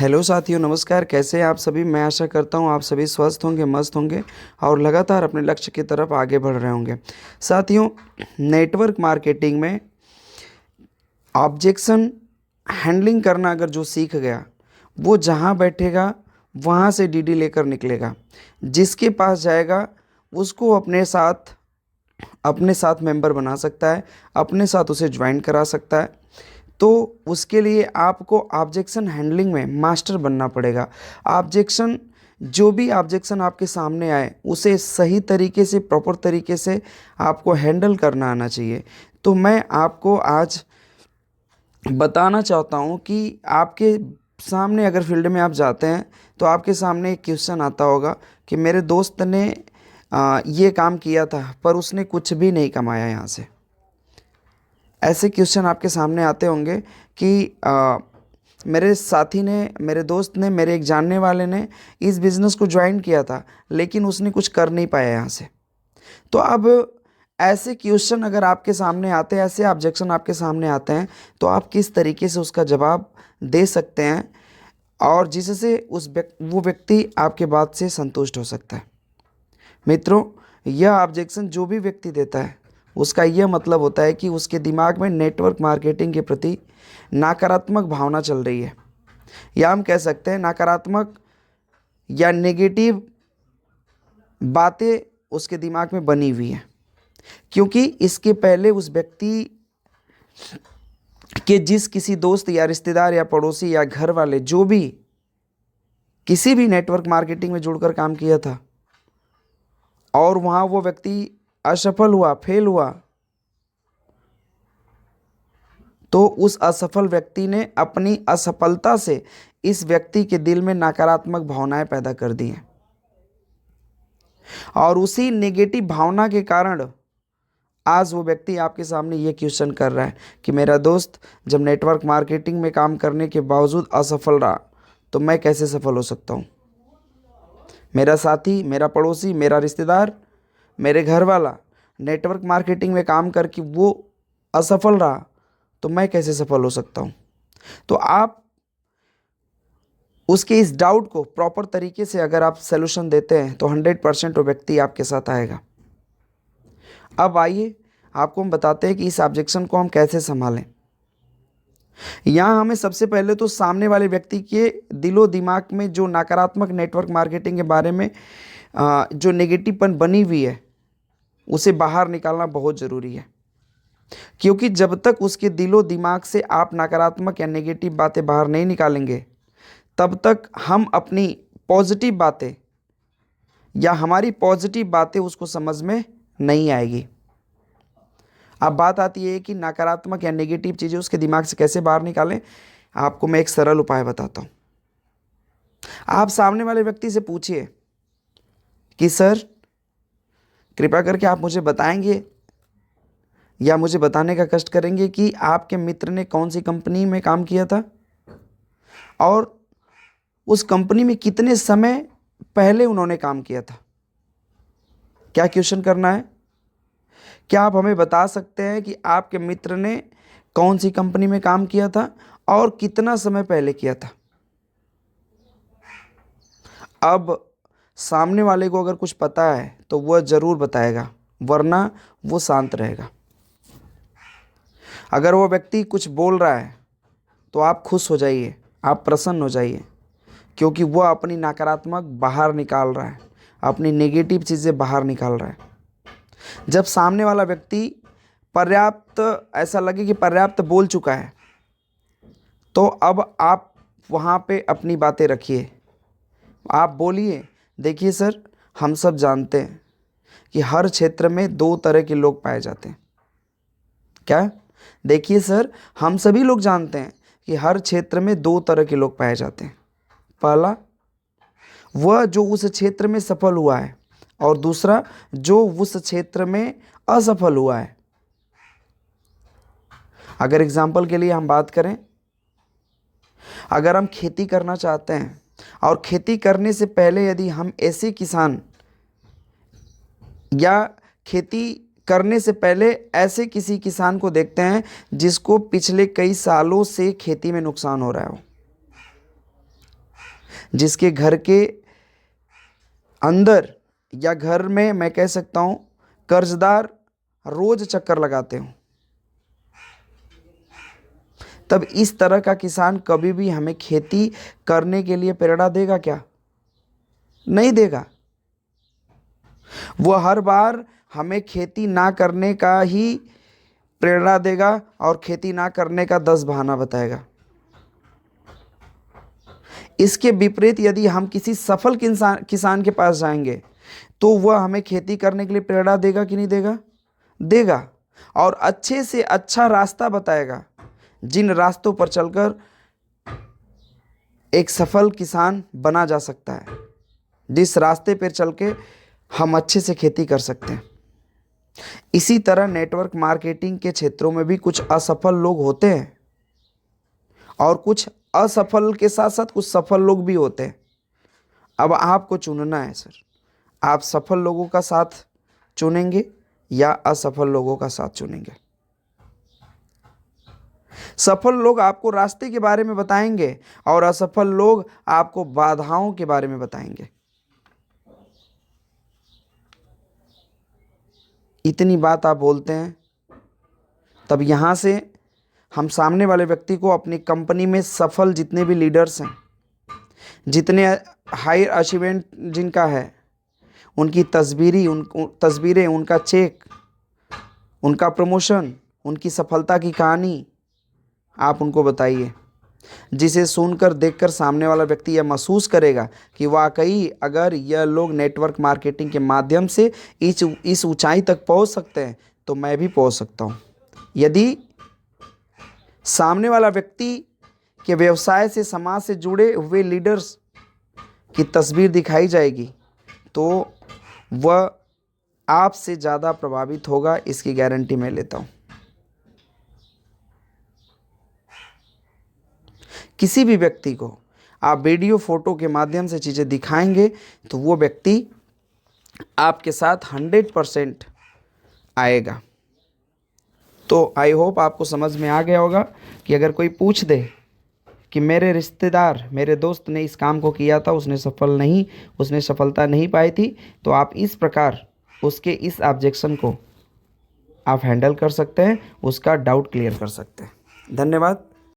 Hello साथियों, नमस्कार। कैसे हैं आप सभी? मैं आशा करता हूँ आप सभी स्वस्थ होंगे, मस्त होंगे और लगातार अपने लक्ष्य की तरफ आगे बढ़ रहे होंगे। साथियों, नेटवर्क मार्केटिंग में ऑब्जेक्शन हैंडलिंग करना अगर जो सीख गया, वो जहाँ बैठेगा वहाँ से डीडी लेकर निकलेगा। जिसके पास जाएगा उसको अपने साथ मेंबर बना सकता है, अपने साथ उसे ज्वाइन करा सकता है। तो उसके लिए आपको ऑब्जेक्शन हैंडलिंग में मास्टर बनना पड़ेगा। ऑब्जेक्शन जो भी ऑब्जेक्शन आपके सामने आए उसे सही तरीके से, प्रॉपर तरीके से आपको हैंडल करना आना चाहिए। तो मैं आपको आज बताना चाहता हूँ कि आपके सामने अगर फील्ड में आप जाते हैं तो आपके सामने एक क्वेश्चन आता होगा कि मेरे दोस्त ने ये काम किया था पर उसने कुछ भी नहीं कमाया यहाँ से। ऐसे क्वेश्चन आपके सामने आते होंगे कि मेरे साथी ने, मेरे दोस्त ने, मेरे एक जानने वाले ने इस बिज़नेस को ज्वाइन किया था लेकिन उसने कुछ कर नहीं पाया यहाँ से। तो अब ऐसे क्वेश्चन अगर आपके सामने आते हैं, ऐसे ऑब्जेक्शन आपके सामने आते हैं, तो आप किस तरीके से उसका जवाब दे सकते हैं और जिससे वो व्यक्ति आपके बात से संतुष्ट हो सकता है। मित्रों, यह ऑब्जेक्शन जो भी व्यक्ति देता है उसका यह मतलब होता है कि उसके दिमाग में नेटवर्क मार्केटिंग के प्रति नकारात्मक भावना चल रही है, या हम कह सकते हैं नकारात्मक या नेगेटिव बातें उसके दिमाग में बनी हुई हैं। क्योंकि इसके पहले उस व्यक्ति के जिस किसी दोस्त या रिश्तेदार या पड़ोसी या घर वाले जो भी किसी भी नेटवर्क मार्केटिंग में जुड़कर काम किया था और वहाँ वो व्यक्ति असफल हुआ, फेल हुआ, तो उस असफल व्यक्ति ने अपनी असफलता से इस व्यक्ति के दिल में नकारात्मक भावनाएं पैदा कर दी हैं और उसी नेगेटिव भावना के कारण आज वो व्यक्ति आपके सामने ये क्वेश्चन कर रहा है कि मेरा दोस्त जब नेटवर्क मार्केटिंग में काम करने के बावजूद असफल रहा तो मैं कैसे सफल हो सकता हूँ। मेरा साथी, मेरा पड़ोसी, मेरा रिश्तेदार, मेरे घर वाला नेटवर्क मार्केटिंग में काम करके वो असफल रहा तो मैं कैसे सफल हो सकता हूँ। तो आप उसके इस डाउट को प्रॉपर तरीके से अगर आप सलूशन देते हैं तो 100% वो व्यक्ति आपके साथ आएगा। अब आइए आपको हम बताते हैं कि इस ऑब्जेक्शन को हम कैसे संभालें। यहाँ हमें सबसे पहले तो सामने वाले व्यक्ति के दिलो दिमाग में जो नकारात्मक नेटवर्क मार्केटिंग के बारे में जो नेगेटिवपन बनी हुई है उसे बाहर निकालना बहुत ज़रूरी है। क्योंकि जब तक उसके दिलो दिमाग से आप नकारात्मक या नेगेटिव बातें बाहर नहीं निकालेंगे तब तक हम अपनी पॉजिटिव बातें या हमारी पॉजिटिव बातें उसको समझ में नहीं आएगी। अब बात आती है कि नकारात्मक या नेगेटिव चीज़ें उसके दिमाग से कैसे बाहर निकालें। आपको मैं एक सरल उपाय बताता हूँ। आप सामने वाले व्यक्ति से पूछिए कि सर, कृपया करके आप मुझे बताएंगे या मुझे बताने का कष्ट करेंगे कि आपके मित्र ने कौन सी कंपनी में काम किया था और उस कंपनी में कितने समय पहले उन्होंने काम किया था। क्या क्वेश्चन करना है? क्या आप हमें बता सकते हैं कि आपके मित्र ने कौन सी कंपनी में काम किया था और कितना समय पहले किया था। अब सामने वाले को अगर कुछ पता है तो वह ज़रूर बताएगा, वरना वो शांत रहेगा। अगर वो व्यक्ति कुछ बोल रहा है तो आप खुश हो जाइए, आप प्रसन्न हो जाइए, क्योंकि वह अपनी नकारात्मक बाहर निकाल रहा है, अपनी नेगेटिव चीज़ें बाहर निकाल रहा है। जब सामने वाला व्यक्ति पर्याप्त, ऐसा लगे कि पर्याप्त बोल चुका है, तो अब आप वहाँ पे अपनी बातें रखिए, आप बोलिए। देखिए सर, हम सब जानते हैं कि हर क्षेत्र में दो तरह के लोग पाए जाते हैं। क्या? देखिए सर, हम सभी लोग जानते हैं कि हर क्षेत्र में दो तरह के लोग पाए जाते हैं। पहला, वह जो उस क्षेत्र में सफल हुआ है, और दूसरा जो उस क्षेत्र में असफल हुआ है। अगर एग्जाम्पल के लिए हम बात करें, अगर हम खेती करना चाहते हैं और खेती करने से पहले यदि हम ऐसे किसान या खेती करने से पहले ऐसे किसी किसान को देखते हैं जिसको पिछले कई सालों से खेती में नुकसान हो रहा हो, जिसके घर के अंदर या घर में मैं कह सकता हूँ कर्जदार रोज चक्कर लगाते हो, तब इस तरह का किसान कभी भी हमें खेती करने के लिए प्रेरणा देगा क्या? नहीं देगा। वो हर बार हमें खेती ना करने का ही प्रेरणा देगा और खेती ना करने का 10 बहाना बताएगा। इसके विपरीत यदि हम किसी सफल किसान के पास जाएंगे तो वह हमें खेती करने के लिए प्रेरणा देगा कि नहीं देगा? देगा, और अच्छे से अच्छा रास्ता बताएगा, जिन रास्तों पर चलकर एक सफल किसान बना जा सकता है, जिस रास्ते पर चल के हम अच्छे से खेती कर सकते हैं। इसी तरह नेटवर्क मार्केटिंग के क्षेत्रों में भी कुछ असफल लोग होते हैं और कुछ असफल के साथ साथ कुछ सफल लोग भी होते हैं। अब आपको चुनना है सर, आप सफल लोगों का साथ चुनेंगे या असफल लोगों का साथ चुनेंगे। सफल लोग आपको रास्ते के बारे में बताएंगे और असफल लोग आपको बाधाओं के बारे में बताएंगे। इतनी बात आप बोलते हैं, तब यहाँ से हम सामने वाले व्यक्ति को अपनी कंपनी में सफल जितने भी लीडर्स हैं, जितने हाई अचीवमेंट जिनका है, उनकी तस्वीरें, उनका चेक, उनका प्रमोशन, उनकी सफलता की कहानी आप उनको बताइए, जिसे सुनकर देखकर सामने वाला व्यक्ति यह महसूस करेगा कि वाकई अगर यह लोग नेटवर्क मार्केटिंग के माध्यम से इस ऊंचाई तक पहुंच सकते हैं तो मैं भी पहुंच सकता हूं। यदि सामने वाला व्यक्ति के व्यवसाय से, समाज से जुड़े हुए लीडर्स की तस्वीर दिखाई जाएगी तो वह आपसे ज़्यादा प्रभावित होगा, इसकी गारंटी मैं लेता हूं। किसी भी व्यक्ति को आप वीडियो फोटो के माध्यम से चीज़ें दिखाएंगे तो वो व्यक्ति आपके साथ 100% आएगा। तो आई होप आपको समझ में आ गया होगा कि अगर कोई पूछ दे कि मेरे रिश्तेदार, मेरे दोस्त ने इस काम को किया था, उसने सफलता नहीं पाई थी, तो आप इस प्रकार उसके इस ऑब्जेक्शन को आप हैंडल कर सकते हैं, उसका डाउट क्लियर कर सकते हैं। धन्यवाद।